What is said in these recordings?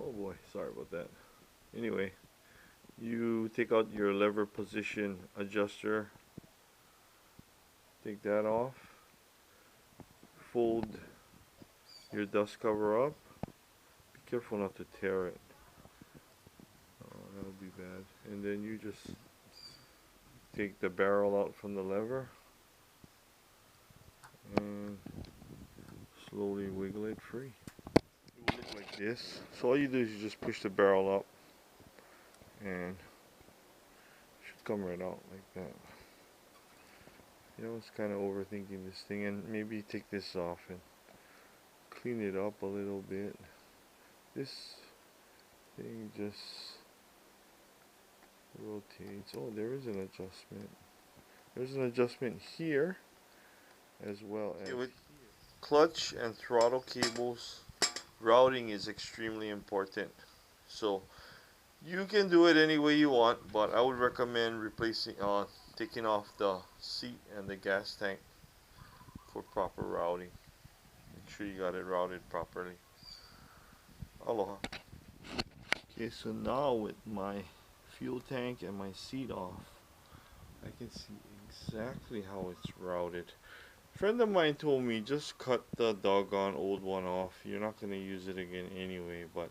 Oh boy, sorry about that. Anyway, you take out your lever position adjuster, take that off, fold your dust cover up. Be careful not to tear it. Oh, that would be bad. And then you just take the barrel out from the lever and slowly wiggle it free. It will look like this. So all you do is you just push the barrel up and it should come right out like that. You know, it's kind of overthinking this thing, and maybe take this off and clean it up a little bit. This thing just rotates. Oh, there is an adjustment. There's an adjustment here as well as with clutch and throttle cables. Routing is extremely important. So you can do it any way you want, but I would recommend taking off the seat and the gas tank for proper routing. Make sure you got it routed properly. Aloha. Okay, so now with my fuel tank and my seat off, I can see exactly how it's routed. A friend of mine told me just cut the doggone old one off. You're not going to use it again anyway, but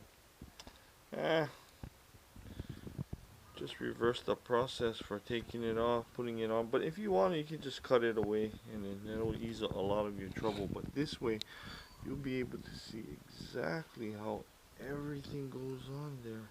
just reverse the process for taking it off, putting it on. But if you want, you can just cut it away and then it'll ease a lot of your trouble. But this way, you'll be able to see exactly how everything goes on there.